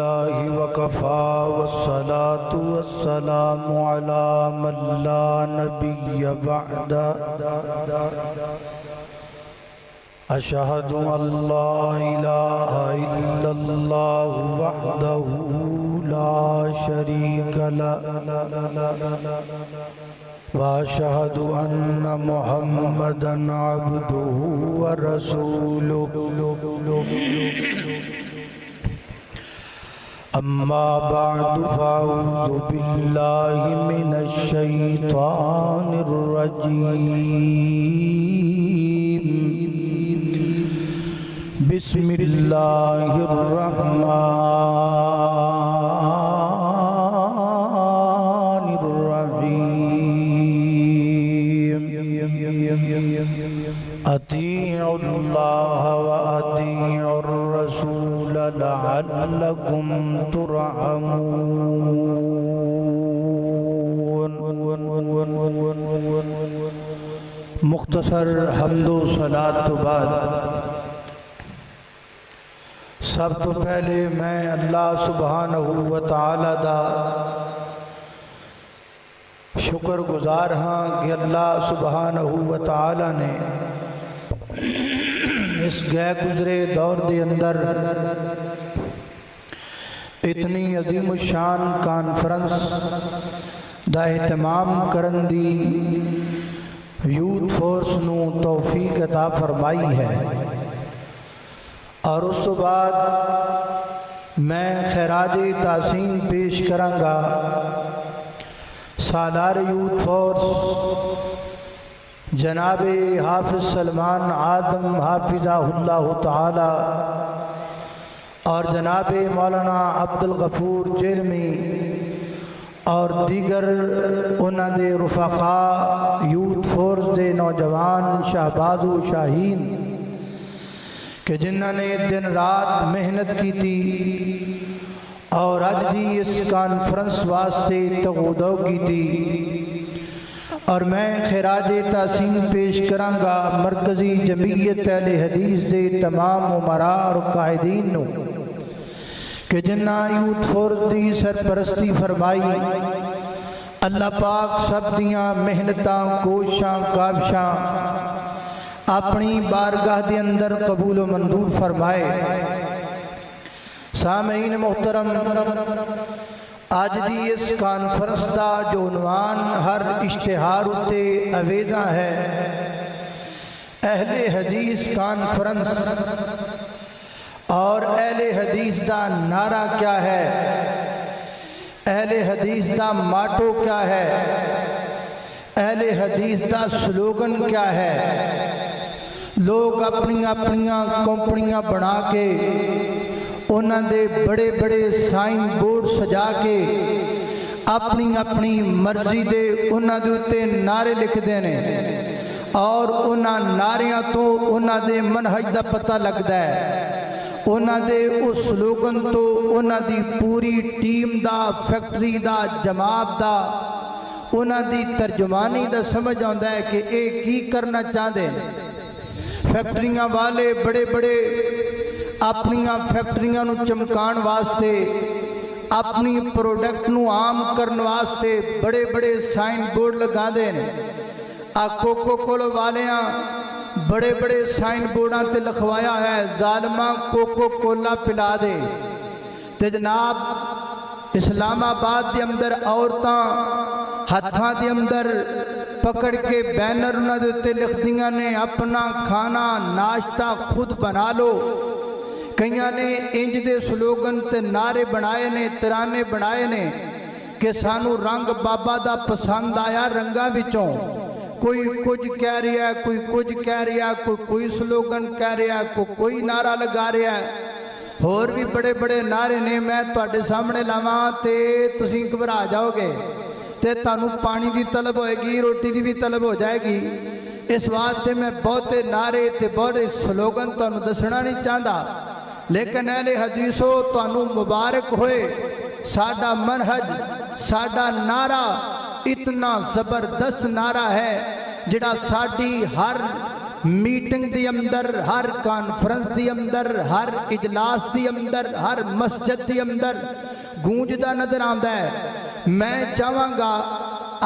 لله وكفى والصلاة والسلام على من لا نبي بعد أشهد أن لا إله إلا الله وحده لا شريك له وأشهد أن محمدًا عبده ورسوله أما بعد فأعوذ بالله من الشيطان الرجيم بسم الله الرحمن الرحيم أطيعوا الله وأطيعوا الرسول لعلكم ترحمون۔ مختصر حمد و صلاۃ تو بعد سب تو پہلے میں اللہ سبحانہ و تعالی دا شکر گزار ہاں کہ اللہ سبحانہ و تعالی نے اس گئے گزرے دور دے اندر اتنی عظیم الشان کانفرنس دا اہتمام کرن دی یوتھ فورس نو توفیق عطا فرمائی ہے، اور اس تو بعد میں خراج تحسین پیش کرانگا سالار یوتھ فورس جناب حافظ سلمان آدم حافظہ اللہ تعالی اور جناب مولانا عبدالغفور جیلمی اور دیگر انہاں دے رفقاء یوتھ فورس دے نوجوان شہباز و شاہین کہ جنہاں نے دن رات محنت کی تھی اور آج دی اس کانفرنس واسطے تغودو کی تھی، اور میں خراج تحسین پیش کرانگا مرکزی جمعیت اہل حدیث دے تمام امراء اور قائدین نو کہ جنہاں یوتھ فورس دی سرپرستی فرمائی۔ اللہ پاک سب دیاں محنتاں کوشاں کاوشاں اپنی بارگاہ دے اندر قبول و منظور فرمائے۔ سامعین محترم، آج دی اس کانفرنس دا جو عنوان ہر اشتہار اتے اویدہ ہے، اہل حدیث کانفرنس، اور اہل حدیث دا نعرہ کیا ہے، اہل حدیث دا ماٹو کیا ہے، اہل حدیث دا سلوگن کیا ہے۔ لوگ اپنی کمپنیاں بنا کے انہاں دے بڑے بڑے سائن بورڈ سجا کے اپنی مرضی دے انہاں دے اتے نعرے لکھ دینے، اور انہاں نعریاں تو انہاں دے منہج دا پتہ لگدا ہے، انہاں دے اس سلوگن تو انہاں دی پوری ٹیم دا، فیکٹری دا، جماعت دا، انہاں دی ترجمانی دا سمجھ آندا ہے کہ ایک ہی کرنا چاہتے ہیں۔ فیکٹریاں والے بڑے بڑے اپنی فیکٹریاں نو چمکان واسطے، اپنی پروڈکٹ نو عام کرن واسطے بڑے بڑے سائن بورڈ لگا دیں۔ کوکو کولو والیاں بڑے بڑے سائن بورڈاں تے لکھوایا ہے ظالمہ کوکو کولا پلا دے، تے جناب اسلام آباد دے اندر عورتاں ہتھاں دے اندر پکڑ کے بینر انہاں دے تے لکھ دیاں نے اپنا کھانا ناشتہ خود بنا لو۔ کئیاں نے انج دے سلوگن تے نعرے بنائے نے، ترانے بنائے نے کہ سانو رنگ بابا دا پسند آیا رنگاں وچوں، کوئی کچھ کہہ رہا ہے، کوئی کچھ کہہ رہا ہے، کوئی سلوگن کہہ رہا ہے، کوئی نعرہ لگا رہا ہے، اور بھی بڑے بڑے نعرے نے۔ میں تواڈے سامنے لاواں تے تسی گھبرا جاؤ گے، تے تانوں پانی دی طلب ہوئے گی، روٹی دی بھی طلب ہو جائے گی۔ اس واسطے میں بہتے نعرے تے بہتے سلوگن تانوں دسنا نہیں چاہتا، لیکن اہل حدیثو تانوں مبارک ہوئے، ساڈا منہج، ساڈا نعرہ اتنا زبردست نعرہ ہے جڑا ساڈی ہر میٹنگ دی اندر، ہر کانفرنس دی اندر، ہر اجلاس دی اندر، ہر مسجد دی اندر گونجدا نظر آندا ہے۔ میں چاہواں گا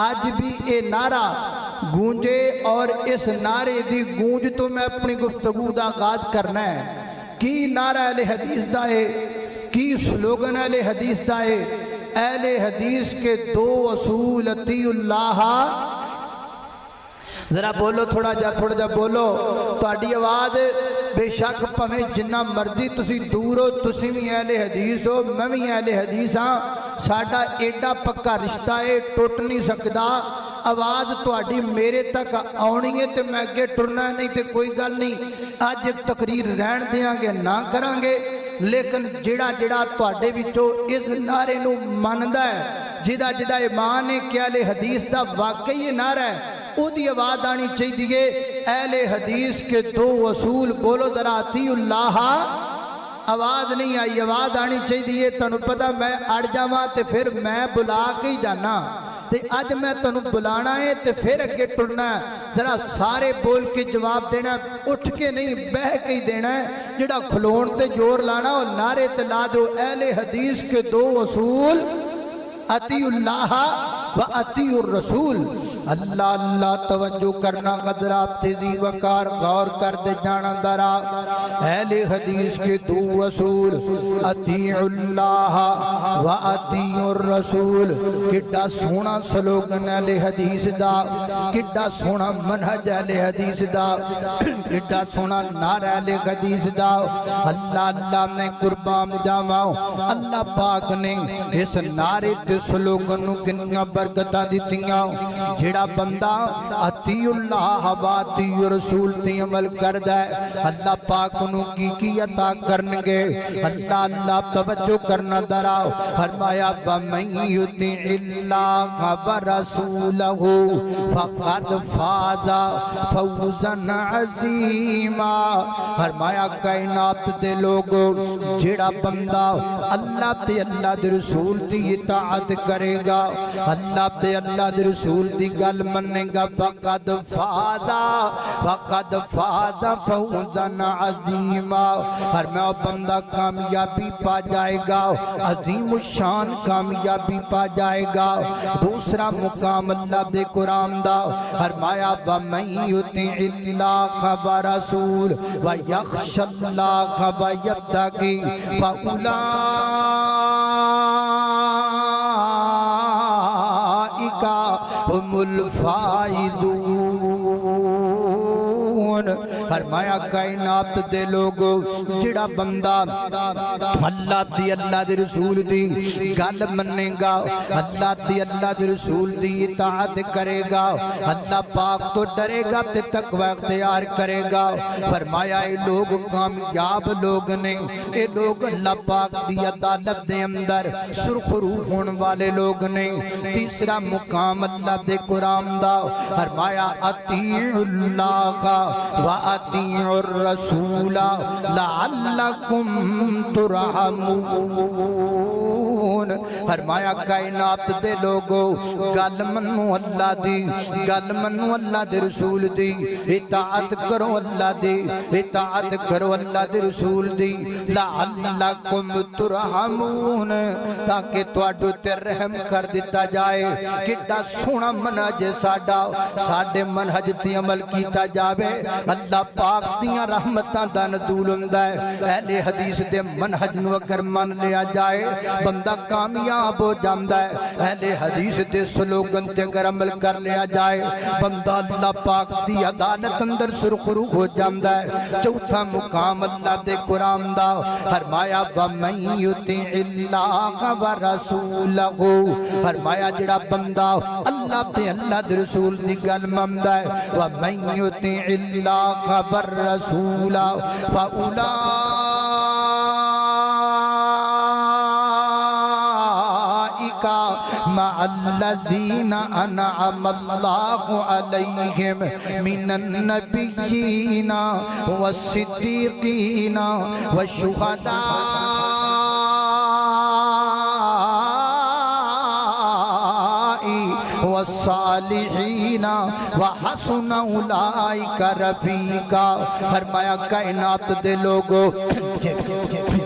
آج بھی اے نعرہ گونجے، اور اس نعرے دی گونج تو میں اپنی گفتگو دا آغاز کرنا ہے۔ کی نعرہ اہل حدیث دا ہے، کی سلوگن اہل حدیث دا ہے؟ اہل حدیث کے دو اصول، اطیعوا اللہ، ذرا بولو تھوڑا جا بولو، تہاڈی آواز بے شک پویں جنہ مرضی تسی دور ہو، تسی بھی اہل حدیث ہو، میں بھی اہل حدیث ہاں، ساڈا ایڈا پکا رشتہ ہے، ٹوٹ نہیں سکدا۔ آواز تہاڈی میرے تک آنی ہے تے میں اگے ٹرنا نہیں تے کوئی گل نہیں، اج ایک تقریر رہن دیاں گے نہ کران گے، لیکن جڑا تہاڈے وچوں اس نعرے نو مندا ہے، جدا ایمان ہے کہ اہل حدیث دا واقعی یہ نعرہ ہے، او دی آواز آنی چاہیے۔ اہل حدیث کے دو اصول، بولو ذرا اطیعوا اللہ، آواز نہیں آئی، آواز آنی چاہیے۔ تانوں پتہ میں اڑ جاواں تے پھر میں بلا کے ہی جانا، تے اج میں تانوں بلانا ہے تے پھر اگے ٹرنا ہے۔ ذرا سارے بول کے جواب دینا ہے، اٹھ کے نہیں بہ کے ہی دینا ہے۔ جڑا کھلون تے زور لانا اور نعرے تے لا دو۔ اہل حدیث کے دو اصول، اطیعوا اللہ و اطیعوا الرسول۔ اللہ اللہ توجہ کرنا، قدرات تیزی وقار غور کر دے جانا درا۔ اہل حدیث کے دو اصول، اطیعوا اللہ و اطیعوا الرسول۔ کڈا سونا سلوگن اہل حدیث دا، کڈا سونا منہج اہل حدیث دا، کڈا سونا نعرہ اہل حدیث دا۔ اللہ اللہ نے قربان جاواں، اللہ پاک نے اس نعرے تے سلوگن نو کنیاں برکتاں دتیاں۔ جڑا بندہ اطیعوا اللہ و اطیعوا الرسول تے عمل کردا ہے، اللہ پاک انہوں کی عطا کرنگے۔ اللہ اللہ توجہ کرنا درا، فرمایا وَمَن يُطِعِ اللَّهَ وَرَسُولَهُ فَقَدْ فَازَ فَوْزًا عَظِيمًا۔ فرمایا کائنات دے لوگو، جڑا بندہ اللہ تے اللہ دے رسول دی اطاعت کرے گا، اللہ تے اللہ دے رسول دی گل مننے گا، فقد فاز فوزا عظیما۔ فرمایا بندہ کامیابی پا جائے گا، عظیم الشان کامیابی پا جائے گا۔ دوسرا مقام اللہ دے قرآن دا، فرمایا وَمَن يُطِعِ اللَّهَ وَرَسُولَهُ وَيَخْشَ اللَّهَ وَيَتَّقِهِ هم الفائزون۔ فرمایا کائنات دے لوگو، جڑا بندہ اللہ دی اللہ دے رسول دی گل مننے گا، اللہ دی اللہ دے رسول دی اطاعت کرے گا، اللہ پاک تو ڈرے گا تے تقوی اختیار کرے گا، فرمایا اے لوگ کامیاب لوگ نے، اے لوگ اللہ پاک دی عدالت دے اندر سرخرو ہون والے لوگ نے۔ تیسرا مقام اللہ دے قرآن دا، فرمایا اطیعوا اللہ و اطیعوا الرسول لعلکم ترحمون۔ فرمایا کائنات دے لوگو، گل منو اللہ دی، گل منو اللہ دے رسول دی، اطاعت کرو اللہ دی، اطاعت کرو اللہ دے رسول دی، لعلکم ترحمون، تاکہ تواڈو تے رحم کر دیتا جائے۔ کڈا سونا منہج ساڈا، ساڈے منہج تے عمل کیتا جاوے، اللہ پاک دیاں رحمتاں دا نزول ہوندا ہے۔ اہل حدیث دے منہج نو اگر من لیا جائے، بندہ کامیاب ہو جاندا ہے۔ اہل حدیث دے سلوگن تے اگر عمل کر لیا جائے، بندہ اللہ پاک دی عدالت اندر سرخرو ہو جاندا ہے۔ چوتھا مقام اللہ دے قرآن دا، فرمایا وَمَن يُطِعِ اللَّهَ وَرَسُولَهُ۔ فرمایا جڑا بندہ اللہ تے اللہ دے رسول دی گل مندا ہے، وَمَن يُطِعِ اللَّهَ وَالرَّسُولَ مع الذين أنعم الله عليهم من النبيين والصديقين والشهداء والصالحین وحسن اولئک رفیقا۔ فرمایا کائنات دے لوگو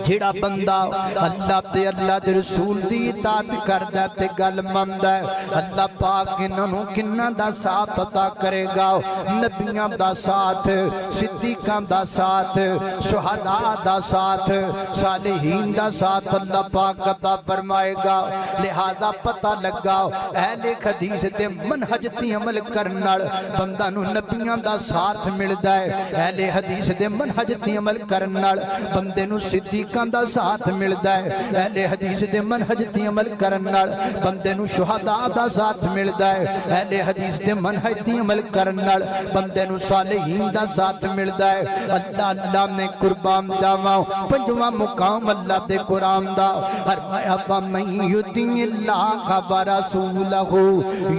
جڑا بندہ اللہ تے اللہ دے رسول دی اطاعت کردا تے گل مندا ہے، اللہ پاک انہاں نوں کناں دا ساتھ عطا کرے گا، نبیاں دا ساتھ، صدیقاں دا ساتھ، شہداء دا ساتھ، صالحین دا ساتھ اللہ پاک عطا فرمائے گا۔ لہذا پتہ لگا اہل حدیث دے منہج تے عمل کرن نال بندہ نوں نبیاں دا ساتھ ملدا ہے، اہل حدیث دے منہج تے عمل کرن نال بندے نوں صدیقاں دا ساتھ ملدا ہے، اہل حدیث دے منہج تے عمل کرن نال بندے نوں شہداء دا ساتھ ملدا ہے، اہل حدیث دے منہج تے عمل کرن نال بندے نوں صالحین دا ساتھ ملدا ہے۔ اللہ اللہ نے قربان جاواں پنجواں مقام اللہ دے قرآن دا، فرمایا وَمَن يُطِعِ اللَّهَ وَرَسُولَهُ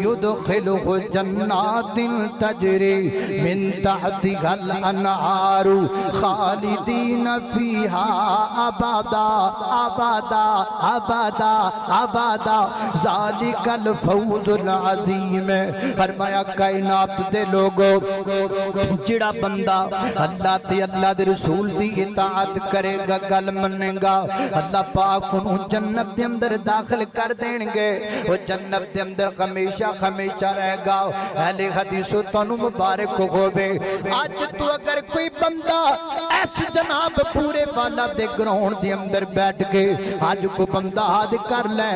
يُدْخِلْهُ جَنَّاتٍ تَجْرِي مِن تَحْتِهَا الْأَنْهَارُ خَالِدِينَ فِيهَا أَبَدًا أَبَدًا أَبَدًا أَبَدًا ذَلِكَ الْفَوْزُ الْعَظِيمُ۔ فرمایا کائنات دے لوگو جڑا بندہ اللہ تے اللہ دے رسول دی اطاعت کرے گا، گل منے گا، اللہ پاک انہوں جنت دے اندر داخل کر دیں گے، وہ جنت دے اندر ہمیشہ ہمیشہ رہے گا۔ اہل حدیث تانوں مبارک ہووے، آج تو اگر کوئی بندہ ایس جناب پورے والا دے گراؤنڈ دے اندر بیٹھ کے آج کو بندہ آج کر لے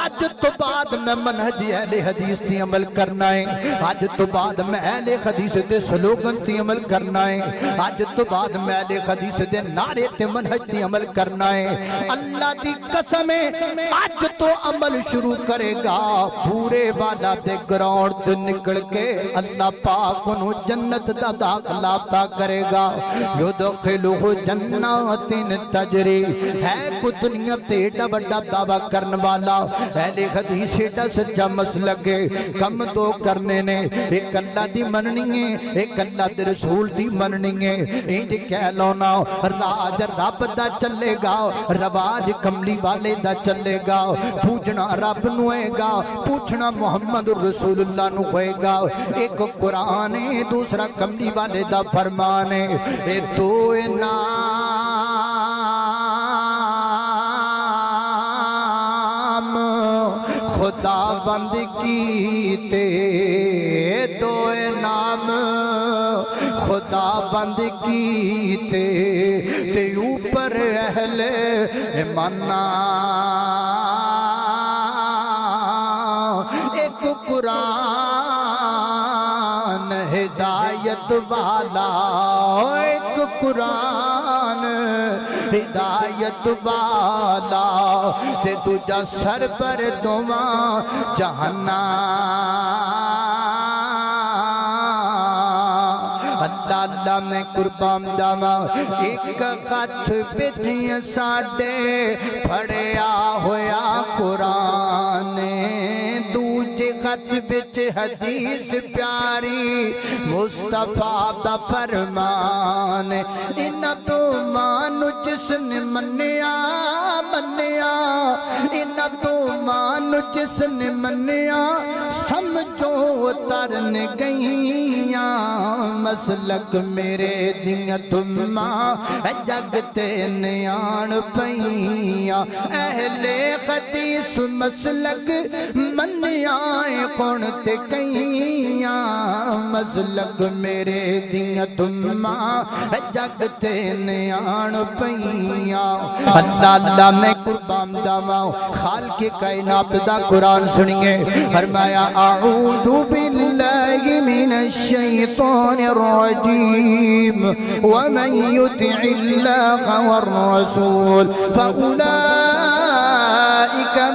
آج تو بعد میں منہج اہل حدیث دی عمل کرنا ہے، آج تو بعد میں اہل حدیث دے سلوگن تی عمل کرنا ہے، آج تو بعد میں اہل حدیث دے نعرے تے منہج تی عمل کرنا ہے، اللہ دی قسم ہے آج تو عمل شروع کرے گا پورے والا دے گراؤنڈ تے نکل کے اللہ پاک انہوں جنت دا داخلہ عطا کرے گا۔ یدخلہ جنات تجری، ہے کو دنیا تے ایڈا بڑا دعویٰ کرن والا اہل حدیث ایڈا سچا مسلک ہے، کم دو کرنے نے، ایک اللہ دی مننی ہے، ایک اللہ دے رسول دی مننی ہے، انج کہہ لونا راج رب دا چلے گا، رواج کملی والے دا چلے گا، پوچھنا رب نو ہے گا، پوچھنا محمد رسول اللہ نو ہوئے گا، ایک قرآن ہے دوسرا کملی والے دا فرمان ہے، اے دو نام خدا بند کیتے، دو نام خدا بند کیتے تے اوپر اہل ایمانہ، ایک قرآن ہدایت والا، ایک قرآن ہدایت والا تے دوجا سربر دوواں جہانا۔ اللہ اللہ میں قربان جاواں ایک خط وچ ساڈے پڑھیا ہویا قرآن، دوجے خط وچ حدیث پیاری مصطفیٰ دا فرمان، انہاں تو مانو جس نے منیا منیا، انہاں تو مانو جس نے منیا سمجھو ترن گئیاں، مسلک میرے دیاں تماں جگتے نیان پئیاں، اہل حدیث مسلک منیاں کون تے کئیاں، مسلک میرے دیاں تماں جگتے نیان پئیاں۔ اللہ اللہ میں قربان جاواں خالق کائنات دا قرآن سنیے، فرمایا اعوذ باللہ من الشیطان الرجیم ومن يطع اللہ والرسول فأولئک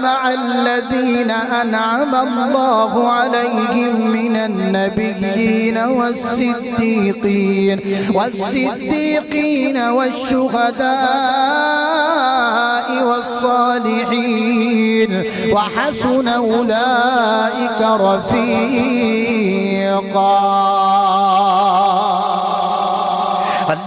مع الذین انعم اللہ علیہم من النبیین والصدیقین والشہداء والصالحین وحسن اولئک رفیقا۔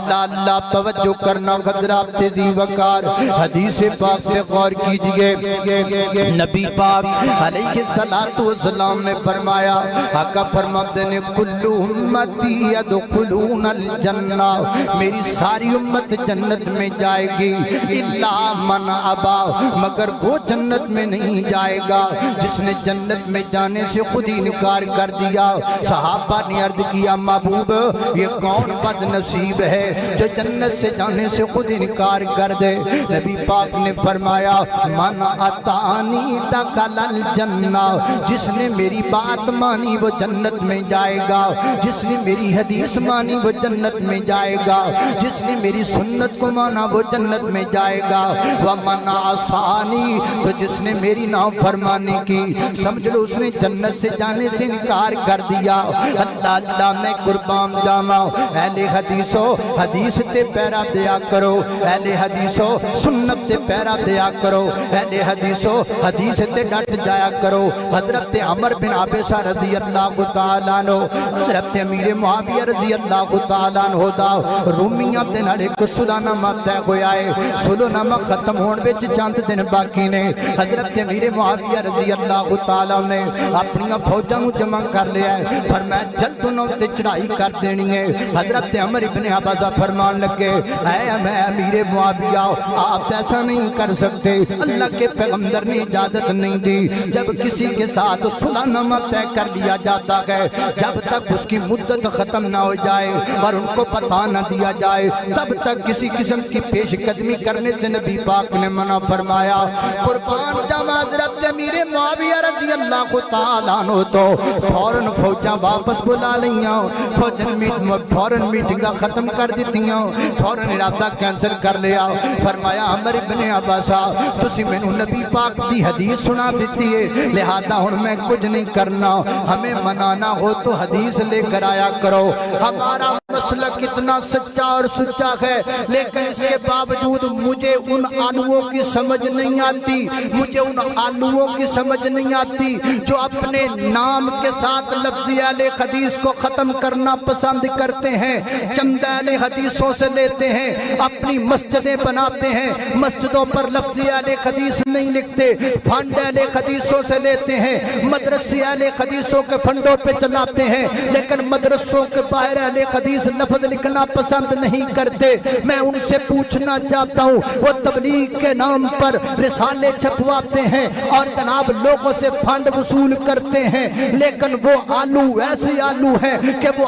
اللہ اللہ توجہ کرنا حضرات ذی وقار حدیث پاک پہ غور کیجئے نبی پاک علیہ السلام نے فرمایا آقا فرماتے نے کل امتی یدخلون الجنہ میری ساری امت جنت میں جائے گی الا من ابا مگر وہ جنت میں نہیں جائے گا جس نے جنت میں جانے سے خود ہی انکار کر دیا صحابہ نے عرض کیا محبوب یہ کون بد نصیب ہے جو جنت سے جانے سے خود انکار کر دے نبی پاک نے فرمایا من اتانی دخل الجنہ جس نے میری بات مانی وہ جنت میں جائے گا جس نے میری حدیث مانی وہ جنت میں جائے گا جس نے میری سنت کو مانا وہ جنت میں جائے گا ومن عصانی تو جس نے میری نافرمانی کی سمجھ لو اس نے جنت سے جانے سے انکار کر دیا اللہ اللہ میں قربان جاما اہل حدیثو حدیث تے پیرا دیا کرو اہل حدیثو سنت تے پیرا دیا کرو اہل حدیثو حدیث تے ڈٹ جایا کرو حضرت عمر بن عابسہ رضی اللہ تعالیٰ عنہ حضرت امیر معاویہ رضی اللہ تعالیٰ عنہ دا رومیاں دے نال ایک سلحنامہ طے ہویا ہے سلحنامہ ختم ہون وچ چند دن باقی نے حضرت امیر معاویہ رضی اللہ تعالیٰ نے اپنی فوجاں نوں جمع کر لیا ہے فرمایا جلد انہوں تے چڑھائی کر دینی ہے حضرت عمر ابن عباسہ فرمان لگے اے میں امیر معاویہ آپ ایسا نہیں کر سکتے اللہ کے پیغمبر نے اجازت نہیں دی جب کسی کے ساتھ سلحنامہ طے کر لیا جاتا ہے جب تک اس کی مدت ختم نہ ہو جائے اور ان کو پتہ نہ دیا جائے تب تک کسی قسم کی پیش قدمی کرنے سے نبی پاک نے منع فرمایا قربان جاوا حضرت امیر معاویہ رضی اللہ تعالیٰ عنہ تو فوراً فوجاں واپس بلا لیاں فوراً میٹنگاں ختم کر دیتیاں فوراً ارادہ کینسل کر لیا فرمایا عمر ابن عباسہ تسی میں نے نبی پاک دی حدیث سنا دیتی ہے لہذا ہن میں کچھ نہیں کرنا ہمیں منانا ہو تو حدیث لے کر آیا کرو ہمارا مسلک اتنا سچا اور سچا ہے لیکن اس کے باوجود مجھے ان آلووں کی سمجھ نہیں آتی مجھے ان آلووں کی سمجھ نہیں آتی جو اپنے نام کے ساتھ لفظ اہل حدیث کو ختم کرنا پسند کرتے ہیں چند اہل حدیثوں سے لیتے ہیں اپنی مسجدیں بناتے ہیں مسجدوں پر لفظ اہل حدیث نہیں لکھتے فنڈ اہل حدیثوں سے لیتے ہیں مدرسے اہل حدیثوں کے فنڈوں پہ چلاتے ہیں لیکن مدرسوں کے باہر اہل حدیث لفظ لکھنا پسند نہیں کرتے میں ان سے پوچھنا چاہتا ہوں وہ تبلیغ کے نام پر رسالے چھپواتے ہیں اور جناب لوگوں سے فنڈ وصول کرتے ہیں لیکن وہ آلو ایسے آلو ہیں کہ وہ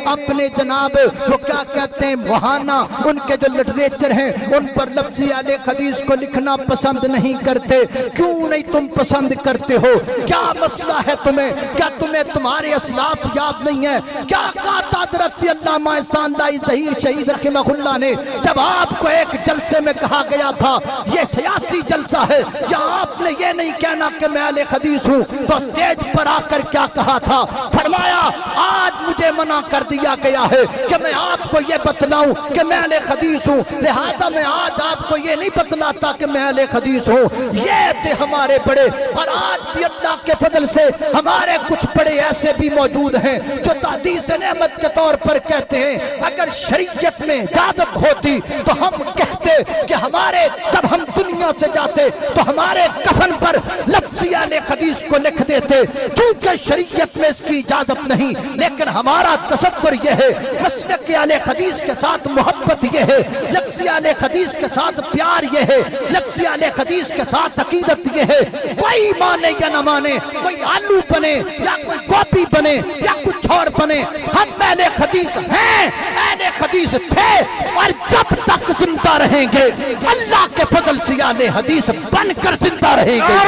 اپنے جناب وہ کیا کہتے ہیں وہانا ان کے جو لٹریچر ہیں ان پر لفظی اہل حدیث کو لکھنا پسند نہیں کرتے کیوں نہیں تم پسند کرتے ہو کیا مسئلہ ہے تمہیں کیا تمہیں تمہارے اسلاف یاد نہیں ہے کیا کہا حضرت علامہ احساندائی ظہیر شہید رحمہ اللہ نے جب آپ کو ایک جلسے میں کہا گیا تھا یہ سیاسی جلسہ ہے یا آپ نے یہ نہیں کہنا کہ میں اہل حدیث ہوں تو سٹیج پر آ کر کیا کہا تھا فرمایا آج مجھے منع کر دیا گیا ہے کہ میں آپ کو یہ بتلاؤں کہ میں اہل حدیث ہوں لہذا میں آج آپ کو یہ نہیں بتلاتا کہ میں اہل حدیث ہوں یہ تھے ہمارے بڑے اور آج بھی اللہ کے فضل سے ہمارے کچھ بڑے ایسے بھی موجود ہیں جو تحدیث نعمت کے طور پر کہتے ہیں اگر شریعت میں اجازت ہوتی تو ہم کہتے کہ ہمارے جب ہم دنیا سے جاتے تو ہمارے کفن پر لفظی اہل حدیث کو لکھ دیتے چونکہ شریعت میں اس کی اجازت نہیں لیکن ہمارا تصور یہ ہے مسلک اہل حدیث کے ساتھ محبت یہ ہے لفظی اہل حدیث کے ساتھ پیار یہ ہے لفظی اہل حدیث کے ساتھ عقیدت یہ ہے کوئی مانے یا نہ مانے کوئی آلو بنے یا کوئی گوبھی بنے یا کچھ اور بنے ہم اہل حدیث ہیں اہل حدیث تھے اور جب تک زندہ رہیں گے اللہ کے فضل سے اہل حدیث بن کر زندہ رہیں گے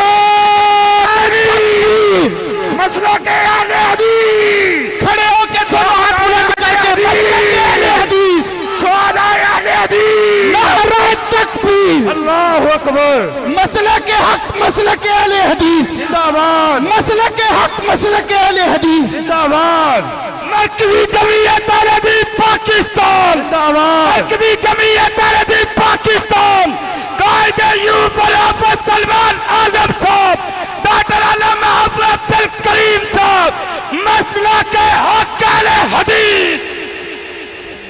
مسلک اہل حدیث کھڑے ہو کے دونوں ہاتھ بلند کر کے مسلک اہل حدیث شہداء اہل حدیث نعرہ تکبیر اللہ اکبر مسلک حق مسلک اہل حدیث زندہ باد مسلک حق مسلک اہل حدیث زندہ باد مرکزی جمعیت عربی پاکستان زندہ باد مرکزی جمعیت عربی پاکستان قائد ایوب العبد سلمان اعظم صاحب ڈاکٹر علامہ عبد الکریم صاحب مسلک حق اہل حدیث